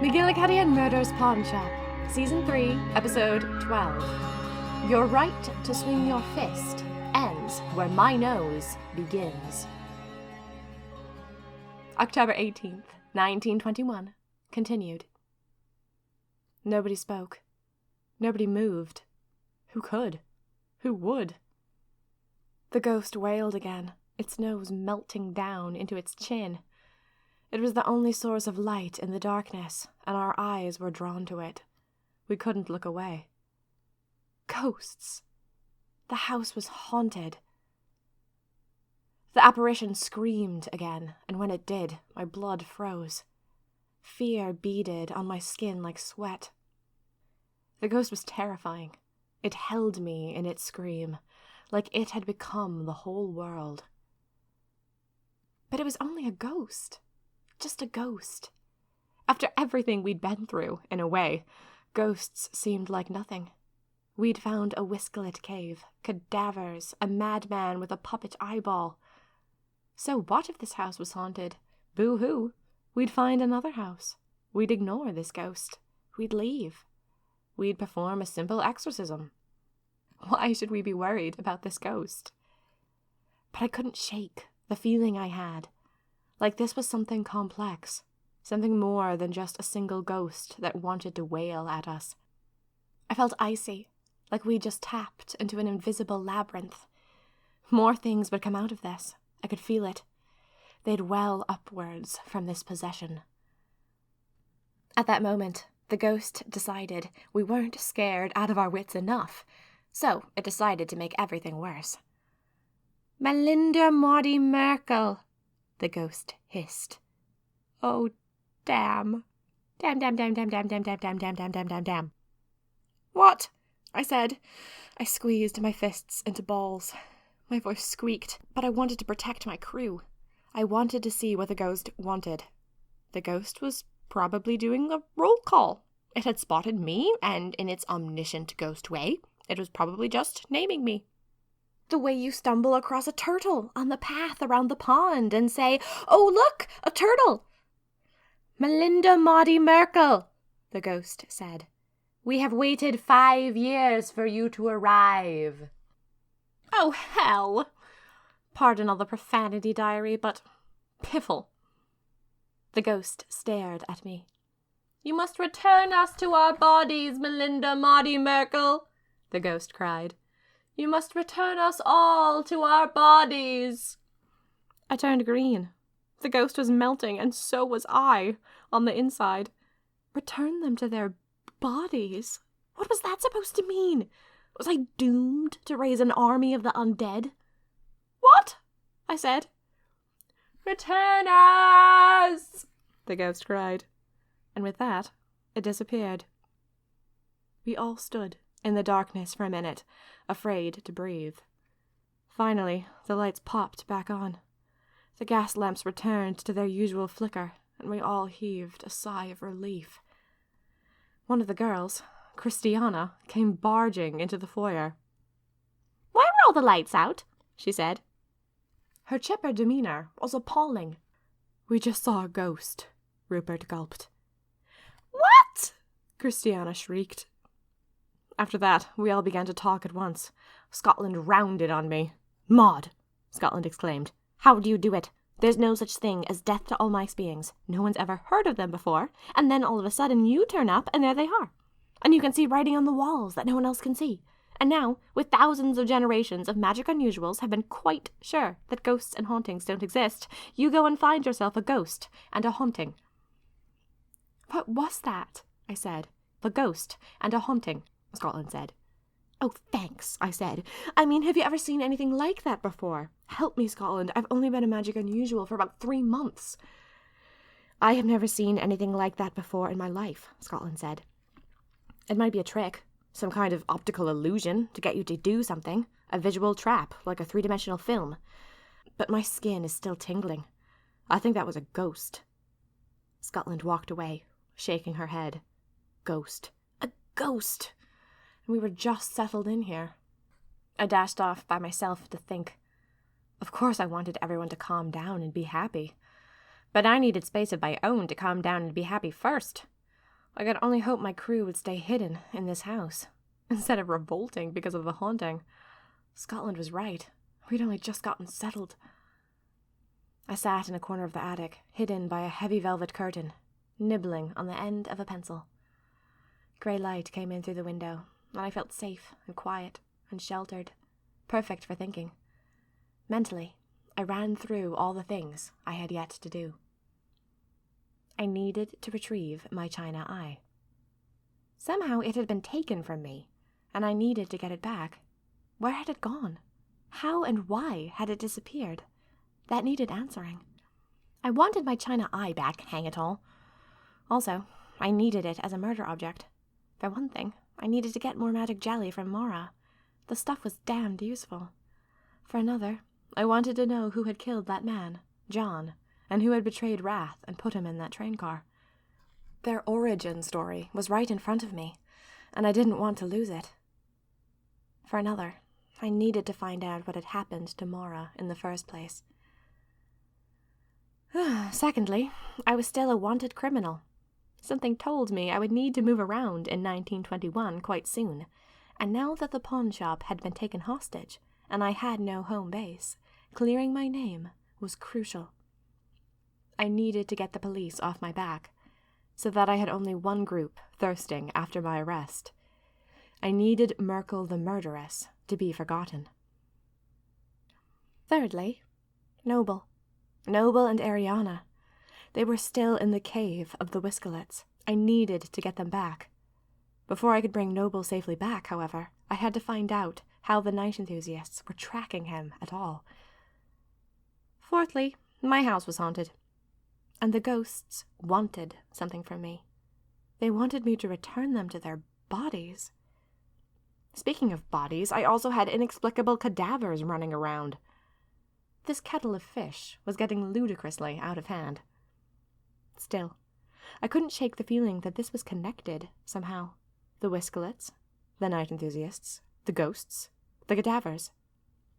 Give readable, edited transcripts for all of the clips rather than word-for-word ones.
McGillicuddy and Murder's Pawn Shop, Season 3, Episode 12. Your right to swing your fist ends where my nose begins. October 18th, 1921. Continued. Nobody spoke. Nobody moved. Who could? Who would? The ghost wailed again, its nose melting down into its chin. It was the only source of light in the darkness, and our eyes were drawn to it. We couldn't look away. Ghosts! The house was haunted. The apparition screamed again, and when it did, my blood froze. Fear beaded on my skin like sweat. The ghost was terrifying. It held me in its scream, like it had become the whole world. But it was only a ghost. Just a ghost. After everything we'd been through, in a way, ghosts seemed like nothing. We'd found a whiskelet cave, cadavers, a madman with a puppet eyeball. So what if this house was haunted? Boo-hoo. We'd find another house. We'd ignore this ghost. We'd leave. We'd perform a simple exorcism. Why should we be worried about this ghost? But I couldn't shake the feeling I had. Like this was something complex, something more than just a single ghost that wanted to wail at us. I felt icy, like we just tapped into an invisible labyrinth. More things would come out of this. I could feel it. They'd well upwards from this possession. At that moment, the ghost decided we weren't scared out of our wits enough, so it decided to make everything worse. "Melinda Maudie Merkel," the ghost hissed. "Oh, damn. Damn, damn, damn, damn, damn, damn, damn, damn, damn, damn, damn, damn, damn." "What?" I said. I squeezed my fists into balls. My voice squeaked, but I wanted to protect my crew. I wanted to see what the ghost wanted. The ghost was probably doing a roll call. It had spotted me, and in its omniscient ghost way, it was probably just naming me. The way you stumble across a turtle on the path around the pond and say, "Oh, look, a turtle!" "Melinda Maudie Merkel," the ghost said. "We have waited 5 years for you to arrive." Oh, hell! Pardon all the profanity, diary, but piffle. The ghost stared at me. "You must return us to our bodies, Melinda Maudie Merkel," the ghost cried. "You must return us all to our bodies." I turned green. The ghost was melting, and so was I, on the inside. Return them to their bodies? What was that supposed to mean? Was I doomed to raise an army of the undead? "What?" I said. "Return us!" the ghost cried. And with that, it disappeared. We all stood in the darkness for a minute, afraid to breathe. Finally, the lights popped back on. The gas lamps returned to their usual flicker, and we all heaved a sigh of relief. One of the girls, Christiana, came barging into the foyer. "Why were all the lights out?" she said. Her chipper demeanour was appalling. "We just saw a ghost," Rupert gulped. "What?" Christiana shrieked. After that, we all began to talk at once. Scotland rounded on me. "Maud," Scotland exclaimed, "how do you do it? There's no such thing as death to all mice beings. No one's ever heard of them before, and then all of a sudden you turn up and there they are. And you can see writing on the walls that no one else can see. And now, with thousands of generations of magic unusuals have been quite sure that ghosts and hauntings don't exist, you go and find yourself a ghost and a haunting." "What was that?" I said. "A ghost and a haunting," Scotland said. "Oh, thanks," I said. "I mean, have you ever seen anything like that before? Help me, Scotland. I've only been a magic unusual for about 3 months. "I have never seen anything like that before in my life," Scotland said. "It might be a trick, some kind of optical illusion to get you to do something, a visual trap, like a 3-dimensional film. But my skin is still tingling. I think that was a ghost." Scotland walked away, shaking her head. "Ghost. A ghost! And we were just settled in here." I dashed off by myself to think. Of course I wanted everyone to calm down and be happy. But I needed space of my own to calm down and be happy first. I could only hope my crew would stay hidden in this house, instead of revolting because of the haunting. Scotland was right. We'd only just gotten settled. I sat in a corner of the attic, hidden by a heavy velvet curtain, nibbling on the end of a pencil. Grey light came in through the window, and I felt safe and quiet and sheltered, perfect for thinking. Mentally, I ran through all the things I had yet to do. I needed to retrieve my china eye. Somehow it had been taken from me, and I needed to get it back. Where had it gone? How and why had it disappeared? That needed answering. I wanted my china eye back, hang it all. Also, I needed it as a murder object. For one thing, I needed to get more magic jelly from Mara. The stuff was damned useful. For another, I wanted to know who had killed that man, John, and who had betrayed Wrath and put him in that train car. Their origin story was right in front of me, and I didn't want to lose it. For another, I needed to find out what had happened to Mara in the first place. Secondly, I was still a wanted criminal. Something told me I would need to move around in 1921 quite soon, and now that the pawn shop had been taken hostage, and I had no home base, clearing my name was crucial. I needed to get the police off my back, so that I had only one group thirsting after my arrest. I needed Merkel the murderess to be forgotten. Thirdly, Noble. Noble and Ariana. They were still in the cave of the Whiskelets. I needed to get them back. Before I could bring Noble safely back, however, I had to find out how the night enthusiasts were tracking him at all. Fourthly, my house was haunted, and the ghosts wanted something from me. They wanted me to return them to their bodies. Speaking of bodies, I also had inexplicable cadavers running around. This kettle of fish was getting ludicrously out of hand. Still, I couldn't shake the feeling that this was connected somehow. The Whiskelets, the night enthusiasts, the ghosts, the cadavers.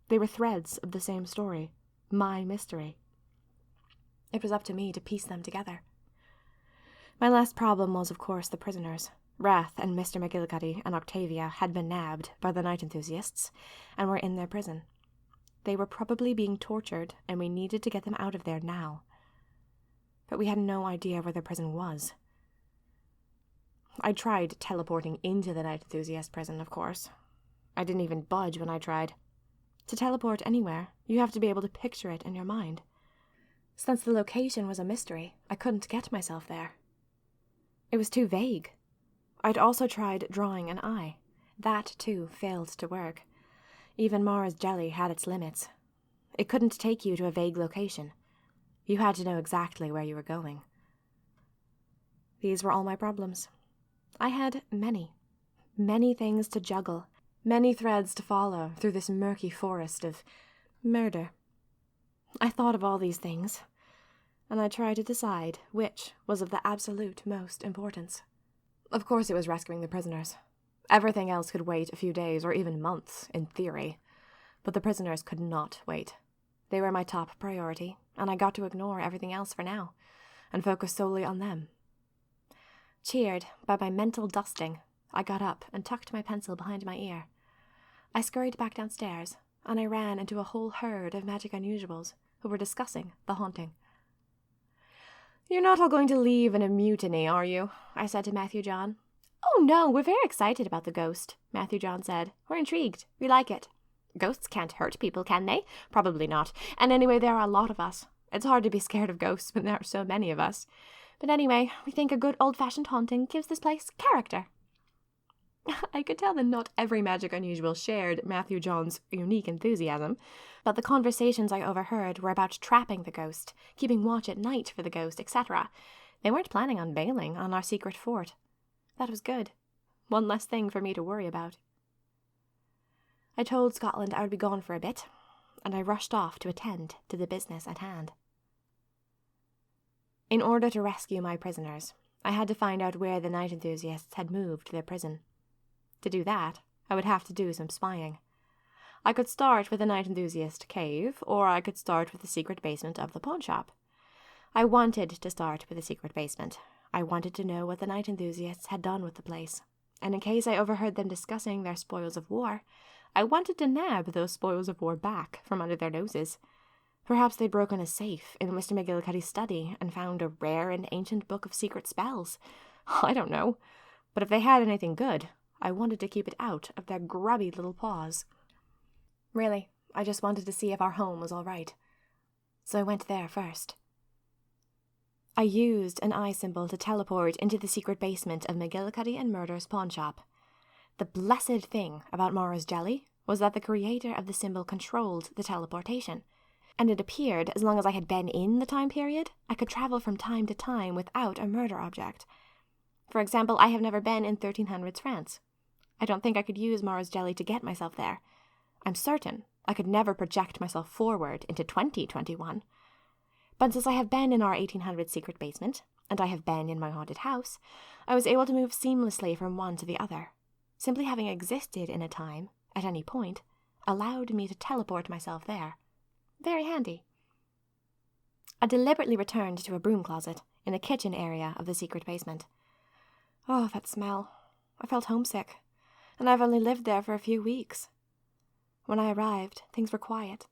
They were threads of the same story, my mystery. It was up to me to piece them together. My last problem was, of course, the prisoners. Wrath and Mr. McGillicuddy and Octavia had been nabbed by the night enthusiasts and were in their prison. They were probably being tortured, and we needed to get them out of there now. But we had no idea where their prison was. I tried teleporting into the night enthusiast prison, of course. I didn't even budge when I tried. To teleport anywhere, you have to be able to picture it in your mind. Since the location was a mystery, I couldn't get myself there. It was too vague. I'd also tried drawing an eye. That, too, failed to work. Even Mara's jelly had its limits. It couldn't take you to a vague location. You had to know exactly where you were going. These were all my problems. I had many things to juggle, many threads to follow through this murky forest of murder. I thought of all these things, and I tried to decide which was of the absolute most importance. Of course it was rescuing the prisoners. Everything else could wait a few days or even months, in theory. But the prisoners could not wait. They were my top priority, and I got to ignore everything else for now, and focus solely on them. Cheered by my mental dusting, I got up and tucked my pencil behind my ear. I scurried back downstairs, and I ran into a whole herd of magic unusuals who were discussing the haunting. "You're not all going to leave in a mutiny, are you?" I said to Matthew John. "Oh no, we're very excited about the ghost," Matthew John said. "We're intrigued. We like it." "Ghosts can't hurt people, can they?" "Probably not. And anyway, there are a lot of us. It's hard to be scared of ghosts when there are so many of us. But anyway, we think a good old-fashioned haunting gives this place character." I could tell that not every magic unusual shared Matthew John's unique enthusiasm, but the conversations I overheard were about trapping the ghost, keeping watch at night for the ghost, etc. They weren't planning on bailing on our secret fort. That was good. One less thing for me to worry about. I told Scotland I would be gone for a bit, and I rushed off to attend to the business at hand. In order to rescue my prisoners, I had to find out where the night enthusiasts had moved their prison. To do that, I would have to do some spying. I could start with the night enthusiast cave, or I could start with the secret basement of the pawn shop. I wanted to start with the secret basement. I wanted to know what the night enthusiasts had done with the place, and in case I overheard them discussing their spoils of war, I wanted to nab those spoils of war back from under their noses. Perhaps they'd broken a safe in Mr. McGillicuddy's study and found a rare and ancient book of secret spells. I don't know. But if they had anything good, I wanted to keep it out of their grubby little paws. Really, I just wanted to see if our home was all right. So I went there first. I used an eye symbol to teleport into the secret basement of McGillicuddy and Murder's pawnshop. The blessed thing about Mara's jelly was that the creator of the symbol controlled the teleportation, and it appeared as long as I had been in the time period, I could travel from time to time without a murder object. For example, I have never been in 1300s France. I don't think I could use Mara's jelly to get myself there. I'm certain I could never project myself forward into 2021. But since I have been in our 1800s secret basement, and I have been in my haunted house, I was able to move seamlessly from one to the other. Simply having existed in a time, at any point, allowed me to teleport myself there. Very handy. I deliberately returned to a broom closet in the kitchen area of the secret basement. Oh, that smell. I felt homesick, and I've only lived there for a few weeks. When I arrived, things were quiet,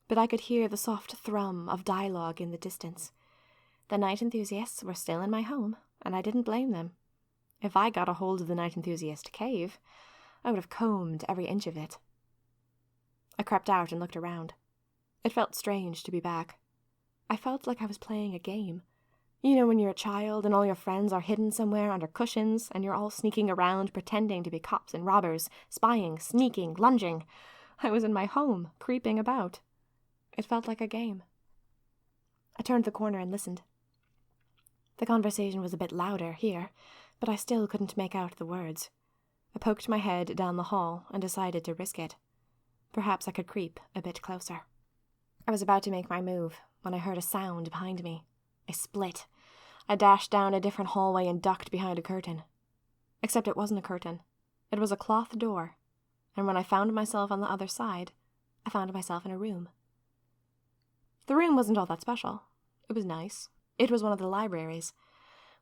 but I could hear the soft thrum of dialogue in the distance. The night enthusiasts were still in my home, and I didn't blame them. If I got a hold of the night enthusiast cave, I would have combed every inch of it. I crept out and looked around. It felt strange to be back. I felt like I was playing a game. You know when you're a child and all your friends are hidden somewhere under cushions and you're all sneaking around pretending to be cops and robbers, spying, sneaking, lunging. I was in my home, creeping about. It felt like a game. I turned the corner and listened. The conversation was a bit louder here, but I still couldn't make out the words. I poked my head down the hall and decided to risk it. Perhaps I could creep a bit closer. I was about to make my move when I heard a sound behind me. I split. I dashed down a different hallway and ducked behind a curtain. Except it wasn't a curtain. It was a cloth door. And when I found myself on the other side, I found myself in a room. The room wasn't all that special. It was nice. It was one of the libraries.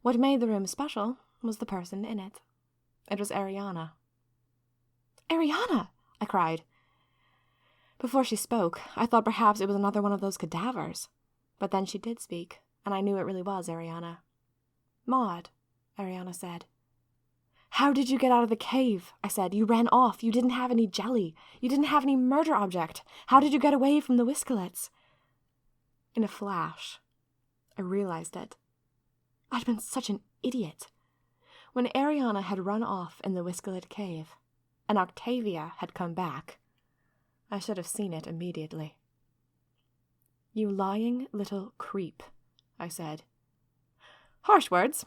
What made the room special was the person in it. It was Ariana. "Ariana!" I cried. Before she spoke, I thought perhaps it was another one of those cadavers. But then she did speak, and I knew it really was Ariana. "Maud," Ariana said. "How did you get out of the cave?" I said. "You ran off. You didn't have any jelly. You didn't have any murder object. How did you get away from the Whiskelets?" In a flash, I realized it. I'd been such an idiot. When Ariana had run off in the Whiskelet cave, and Octavia had come back, I should have seen it immediately. "You lying little creep," I said. "Harsh words,"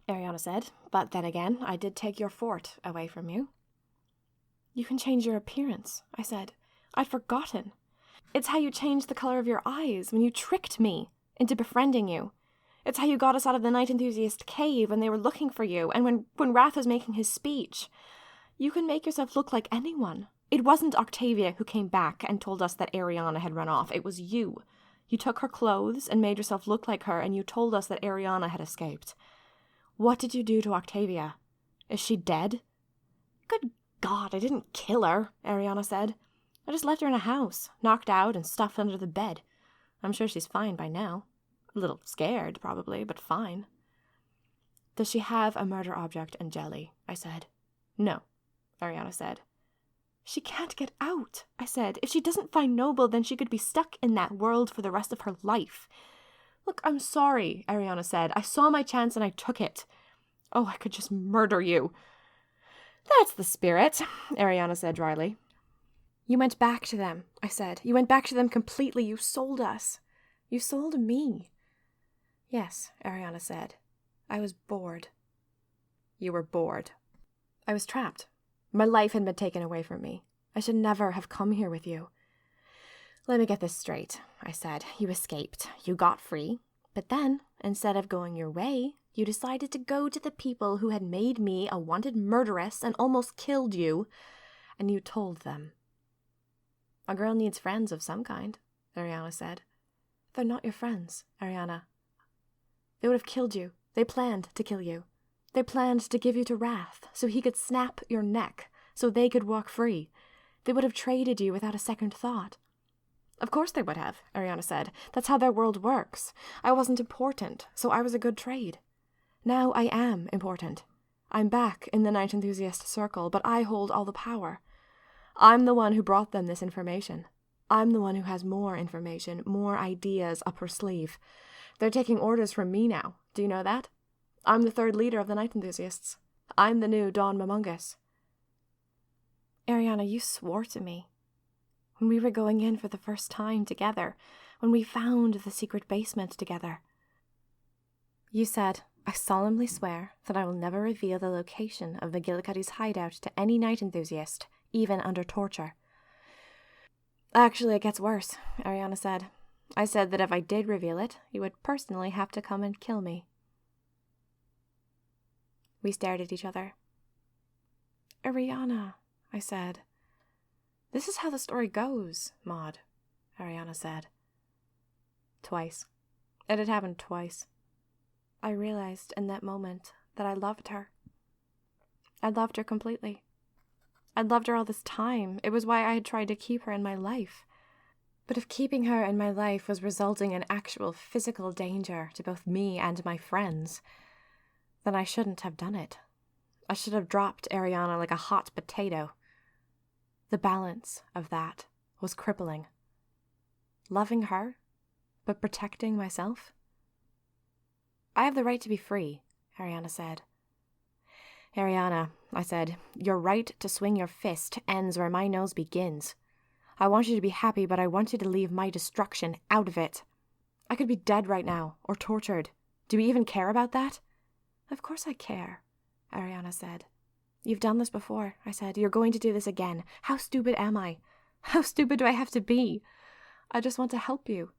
Ariana said, "but then again, I did take your fort away from you." "You can change your appearance," I said. "I'd forgotten. It's how you changed the color of your eyes when you tricked me into befriending you. It's how you got us out of the night enthusiast cave when they were looking for you, and when Wrath was making his speech. You can make yourself look like anyone. It wasn't Octavia who came back and told us that Ariana had run off. It was you. You took her clothes and made yourself look like her, and you told us that Ariana had escaped. What did you do to Octavia? Is she dead?" "Good God, I didn't kill her," Ariana said. "I just left her in a house, knocked out and stuffed under the bed. I'm sure she's fine by now. A little scared, probably, but fine." "Does she have a murder object and jelly?" I said. "No," Ariana said. "She can't get out," I said. "If she doesn't find Noble, then she could be stuck in that world for the rest of her life." "Look, I'm sorry," Ariana said. "I saw my chance and I took it. Oh, I could just murder you." "That's the spirit," Ariana said dryly. "You went back to them," I said. "You went back to them completely. You sold us. You sold me." "Yes," Ariana said. "I was bored." "You were bored." "I was trapped. My life had been taken away from me. I should never have come here with you." "Let me get this straight," I said. "You escaped. You got free. But then, instead of going your way, you decided to go to the people who had made me a wanted murderess and almost killed you, and you told them." "A girl needs friends of some kind," Ariana said. "They're not your friends, Ariana. They would have killed you They planned to kill you. They planned to give you to Wrath so he could snap your neck, so they could walk free. They would have traded you without a second thought. Of course they would have, Ariana said. That's how their world works. I wasn't important, so I was a good trade. Now I am important. I'm back in the Night Enthusiast circle, but I hold all the power. I'm the one who brought them this information. I'm the one who has more information, more ideas up her sleeve. They're taking orders from me now. Do you know that? I'm the third leader of the Night Enthusiasts. I'm the new Dawn Mamungus. Ariana, you swore to me. When we were going in for the first time together, when we found the secret basement together. You said, I solemnly swear that I will never reveal the location of McGillicuddy's hideout to any Night Enthusiast, even under torture. Actually, it gets worse, Ariana said. I said that if I did reveal it, you would personally have to come and kill me. We stared at each other. Ariana, I said. This is how the story goes, Maud, Ariana said. Twice. It had happened twice. I realized in that moment that I loved her. I loved her completely. I'd loved her all this time. It was why I had tried to keep her in my life. But if keeping her in my life was resulting in actual physical danger to both me and my friends, then I shouldn't have done it. I should have dropped Ariana like a hot potato. The balance of that was crippling. Loving her, but protecting myself? I have the right to be free, Ariana said. Ariana, I said, your right to swing your fist ends where my nose begins. I want you to be happy, but I want you to leave my destruction out of it. I could be dead right now, or tortured. Do we even care about that? Of course I care, Ariana said. You've done this before, I said. You're going to do this again. How stupid am I? How stupid do I have to be? I just want to help you.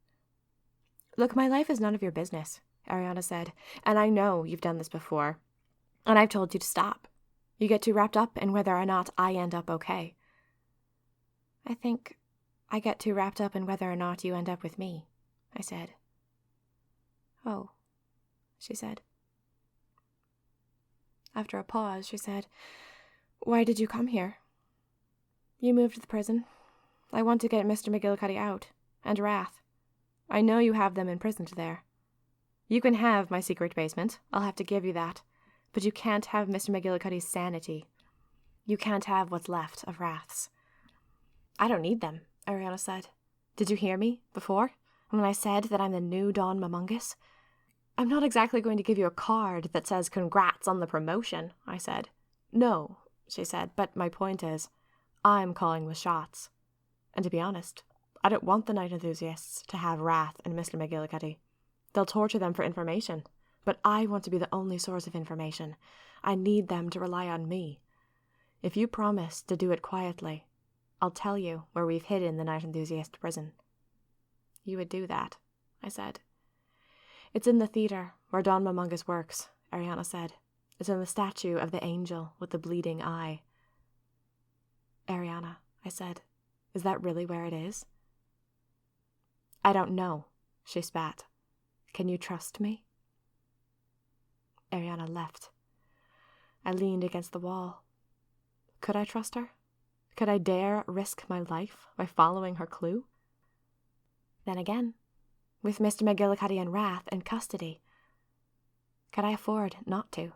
Look, my life is none of your business, Ariana said, and I know you've done this before. And I've told you to stop. You get too wrapped up in whether or not I end up okay. I think I get too wrapped up in whether or not you end up with me, I said. Oh, she said. After a pause, she said, Why did you come here? You moved to the prison. I want to get Mr. McGillicuddy out, and Wrath. I know you have them imprisoned there. You can have my secret basement. I'll have to give you that. But you can't have Mr. McGillicuddy's sanity. You can't have what's left of Wrath's. I don't need them, Ariana said. Did you hear me before? When I said that I'm the new Dawn Mamungus? I'm not exactly going to give you a card that says congrats on the promotion, I said. No, she said, but my point is, I'm calling the shots. And to be honest, I don't want the Night Enthusiasts to have Wrath and Mr. McGillicuddy. They'll torture them for information, but I want to be the only source of information. I need them to rely on me. If you promise to do it quietly, I'll tell you where we've hidden the Night Enthusiast prison. You would do that, I said. It's in the theater where Dawn Mamungus works, Ariana said. It's in the statue of the angel with the bleeding eye. Ariana, I said, is that really where it is? I don't know, she spat. Can you trust me? Ariana left. I leaned against the wall. Could I trust her? Could I dare risk my life by following her clue? Then again, with Mr. McGillicuddy and Wrath in custody, could I afford not to?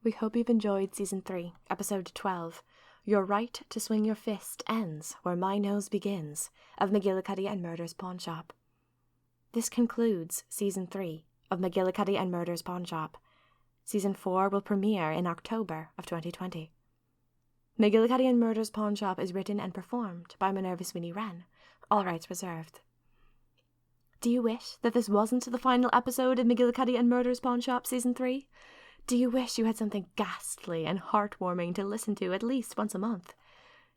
We hope you've enjoyed Season 3, Episode 12, Your Right to Swing Your Fist Ends Where My Nose Begins, of McGillicuddy and Murder's Pawn Shop. This concludes Season 3 of McGillicuddy and Murder's Pawn Shop. Season 4 will premiere in October of 2020. McGillicuddy and Murder's Pawn Shop is written and performed by Minerva Sweeney Wren. All rights reserved. Do you wish that this wasn't the final episode of McGillicuddy and Murder's Pawn Shop Season 3? Do you wish you had something ghastly and heartwarming to listen to at least once a month?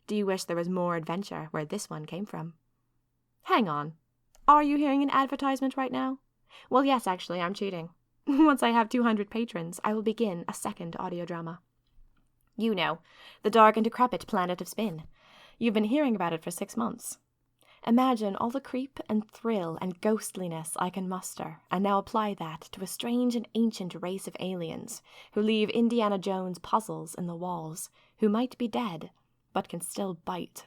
Do you wish there was more adventure where this one came from? Hang on. Are you hearing an advertisement right now? Well, yes, actually, I'm cheating. Once I have 200 patrons, I will begin a second audio drama. You know, the dark and decrepit planet of Spin. You've been hearing about it for 6 months. Imagine all the creep and thrill and ghostliness I can muster, and now apply that to a strange and ancient race of aliens who leave Indiana Jones puzzles in the walls, who might be dead, but can still bite.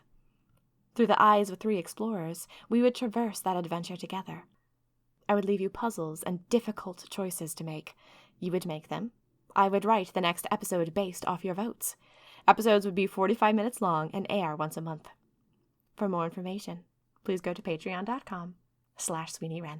Through the eyes of 3 explorers, we would traverse that adventure together. I would leave you puzzles and difficult choices to make. You would make them. I would write the next episode based off your votes. Episodes would be 45 minutes long and air once a month. For more information, please go to patreon.com/SweeneyWren.